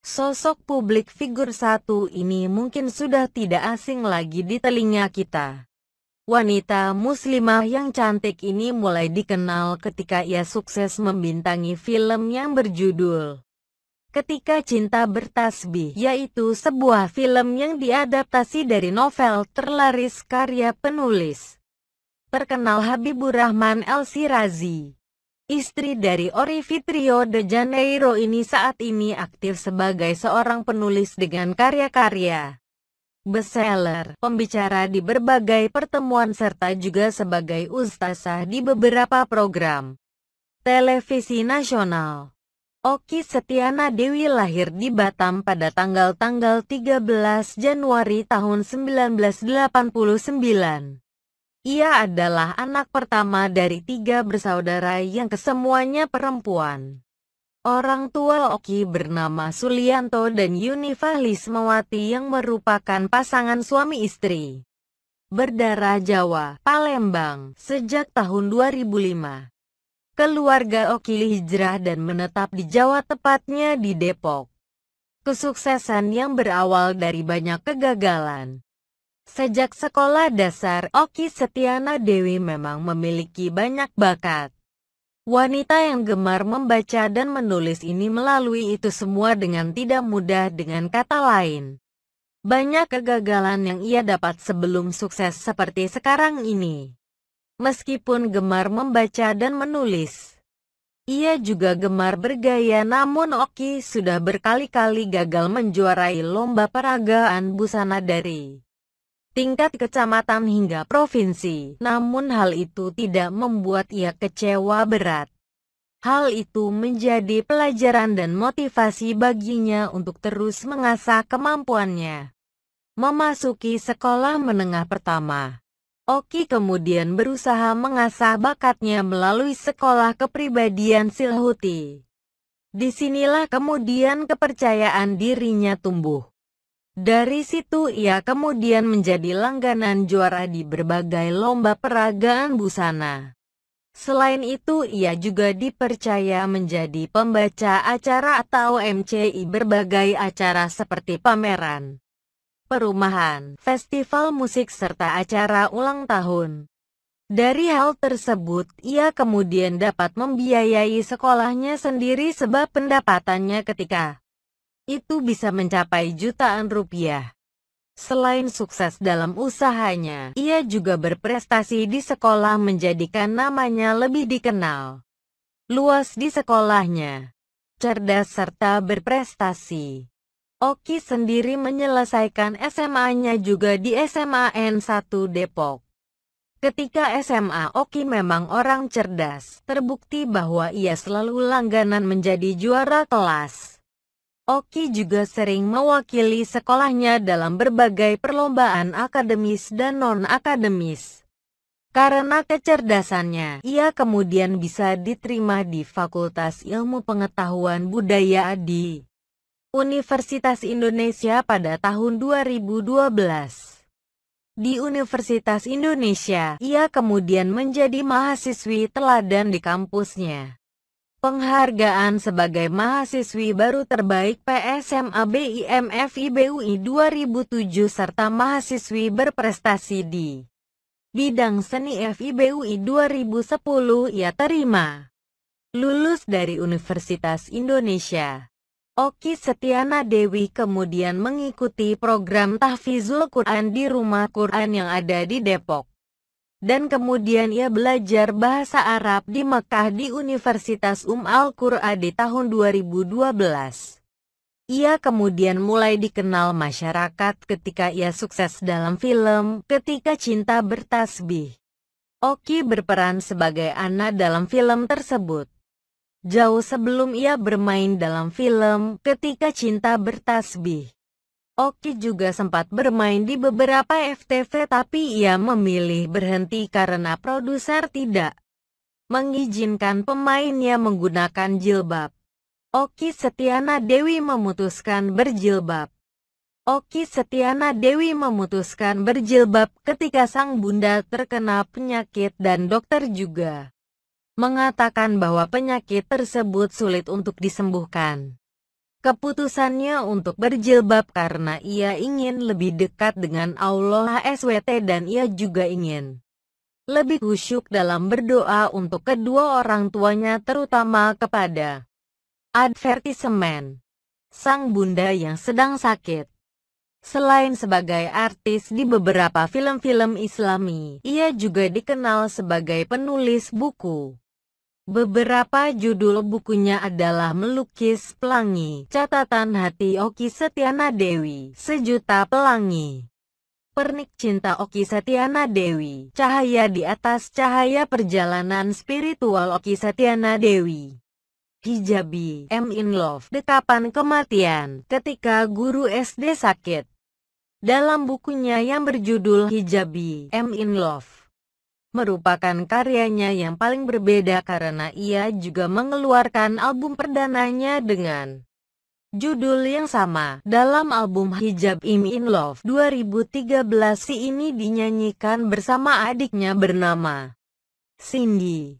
Sosok publik figur satu ini mungkin sudah tidak asing lagi di telinga kita. Wanita muslimah yang cantik ini mulai dikenal ketika ia sukses membintangi film yang berjudul Ketika Cinta Bertasbih, yaitu sebuah film yang diadaptasi dari novel terlaris karya penulis terkenal Habibur Rahman El-Shirazi. Istri dari Rio de Janeiro ini saat ini aktif sebagai seorang penulis dengan karya-karya bestseller, pembicara di berbagai pertemuan serta juga sebagai ustazah di beberapa program televisi nasional. Okky Setiana Dewi lahir di Batam pada tanggal 13 Januari tahun 1989. Ia adalah anak pertama dari 3 bersaudara yang kesemuanya perempuan. Orang tua Okky bernama Sulianto dan Yuni Fahlismawati yang merupakan pasangan suami istri berdarah Jawa, Palembang, sejak tahun 2005. Keluarga Okky hijrah dan menetap di Jawa, tepatnya di Depok. Kesuksesan yang berawal dari banyak kegagalan. Sejak sekolah dasar, Okky Setiana Dewi memang memiliki banyak bakat. Wanita yang gemar membaca dan menulis ini melalui itu semua dengan tidak mudah, dengan kata lain. Banyak kegagalan yang ia dapat sebelum sukses seperti sekarang ini. Meskipun gemar membaca dan menulis, ia juga gemar bergaya, namun Okky sudah berkali-kali gagal menjuarai lomba peragaan busana dari tingkat kecamatan hingga provinsi, namun hal itu tidak membuat ia kecewa berat. Hal itu menjadi pelajaran dan motivasi baginya untuk terus mengasah kemampuannya. Memasuki sekolah menengah pertama, Okky kemudian berusaha mengasah bakatnya melalui sekolah kepribadian Silhuti. Disinilah kemudian kepercayaan dirinya tumbuh. Dari situ ia kemudian menjadi langganan juara di berbagai lomba peragaan busana. Selain itu ia juga dipercaya menjadi pembaca acara atau MCI berbagai acara seperti pameran perumahan, festival musik serta acara ulang tahun. Dari hal tersebut ia kemudian dapat membiayai sekolahnya sendiri sebab pendapatannya ketika itu bisa mencapai jutaan rupiah. Selain sukses dalam usahanya, ia juga berprestasi di sekolah menjadikan namanya lebih dikenal luas di sekolahnya. Cerdas serta berprestasi, Okky sendiri menyelesaikan SMA-nya juga di SMA N1 Depok. Ketika SMA, Okky memang orang cerdas, terbukti bahwa ia selalu langganan menjadi juara kelas. Okky juga sering mewakili sekolahnya dalam berbagai perlombaan akademis dan non-akademis. Karena kecerdasannya, ia kemudian bisa diterima di Fakultas Ilmu Pengetahuan Budaya di Universitas Indonesia pada tahun 2012. Di Universitas Indonesia, ia kemudian menjadi mahasiswi teladan di kampusnya. Penghargaan sebagai mahasiswi baru terbaik PSMA BIMF IBUI 2007 serta mahasiswi berprestasi di bidang seni FIBUI 2010 ia terima. Lulus dari Universitas Indonesia, Okky Setiana Dewi kemudian mengikuti program tahfizul Quran di Rumah Quran yang ada di Depok. Dan kemudian ia belajar bahasa Arab di Mekah di Universitas Al-Qura di tahun 2012. Ia kemudian mulai dikenal masyarakat ketika ia sukses dalam film Ketika Cinta Bertasbih. Okky berperan sebagai Ana dalam film tersebut. Jauh sebelum ia bermain dalam film Ketika Cinta Bertasbih, Okky juga sempat bermain di beberapa FTV, tapi ia memilih berhenti karena produser tidak mengizinkan pemainnya menggunakan jilbab. Okky Setiana Dewi memutuskan berjilbab. Okky Setiana Dewi memutuskan berjilbab ketika sang bunda terkena penyakit dan dokter juga mengatakan bahwa penyakit tersebut sulit untuk disembuhkan. keputusannya untuk berjilbab karena ia ingin lebih dekat dengan Allah SWT dan ia juga ingin lebih khusyuk dalam berdoa untuk kedua orang tuanya terutama kepada advertisement sang bunda yang sedang sakit. Selain sebagai artis di beberapa film-film Islami, ia juga dikenal sebagai penulis buku. Beberapa judul bukunya adalah Melukis Pelangi, Catatan Hati Okky Setiana Dewi, Sejuta Pelangi, Pernik Cinta Okky Setiana Dewi, Cahaya di Atas Cahaya Perjalanan Spiritual Okky Setiana Dewi, Hijabi, I'm in Love, Dekapan Kematian, Ketika Guru SD Sakit. Dalam bukunya yang berjudul Hijabi, I'm in Love, merupakan karyanya yang paling berbeda karena ia juga mengeluarkan album perdananya dengan judul yang sama. Dalam album Hijab I'm in Love 2013 si ini dinyanyikan bersama adiknya bernama Cindy.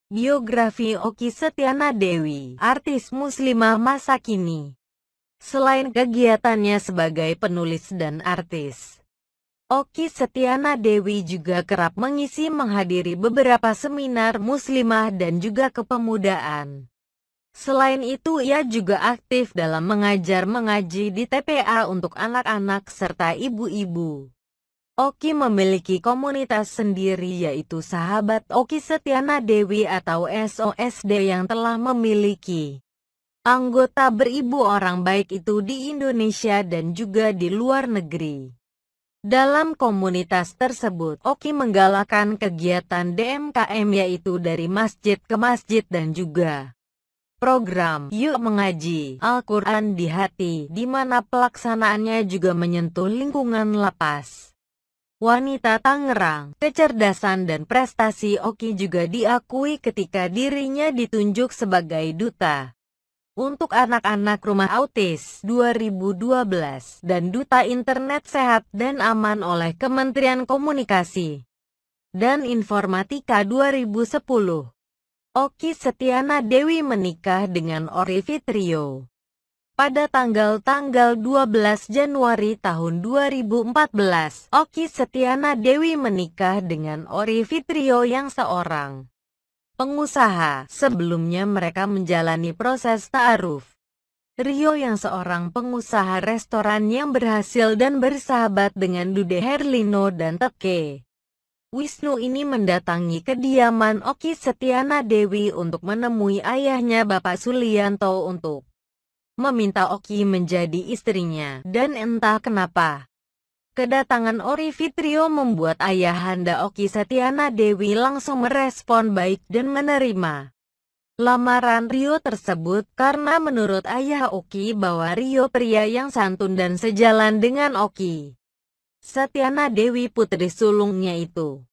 Biografi Okky Setiana Dewi, artis muslimah masa kini. Selain kegiatannya sebagai penulis dan artis, Okky Setiana Dewi juga kerap menghadiri beberapa seminar muslimah dan juga kepemudaan. Selain itu ia juga aktif dalam mengaji di TPA untuk anak-anak serta ibu-ibu. Okky memiliki komunitas sendiri yaitu Sahabat Okky Setiana Dewi atau SOSD yang telah memiliki anggota beribu orang baik itu di Indonesia dan juga di luar negeri. Dalam komunitas tersebut, Okky menggalakkan kegiatan DMKM yaitu dari masjid ke masjid dan juga program Yuk Mengaji Al-Quran di Hati, di mana pelaksanaannya juga menyentuh lingkungan lapas wanita Tangerang. Kecerdasan dan prestasi Okky juga diakui ketika dirinya ditunjuk sebagai duta untuk anak-anak rumah autis 2012 dan Duta Internet Sehat dan Aman oleh Kementerian Komunikasi dan Informatika 2010. Okky Setiana Dewi menikah dengan Ory Fitrio pada tanggal 12 Januari tahun 2014. Okky Setiana Dewi menikah dengan Ory Fitrio yang seorang pengusaha. Sebelumnya mereka menjalani proses ta'aruf. Rio yang seorang pengusaha restoran yang berhasil dan bersahabat dengan Dude Herlino dan Teke Wisnu ini mendatangi kediaman Okky Setiana Dewi untuk menemui ayahnya Bapak Sulianto untuk meminta Okky menjadi istrinya. Dan entah kenapa, kedatangan Ory Fitrio membuat ayahanda Okky Setiana Dewi langsung merespon baik dan menerima lamaran Rio tersebut karena menurut ayah Okky bahwa Rio pria yang santun dan sejalan dengan Okky Setiana Dewi putri sulungnya itu.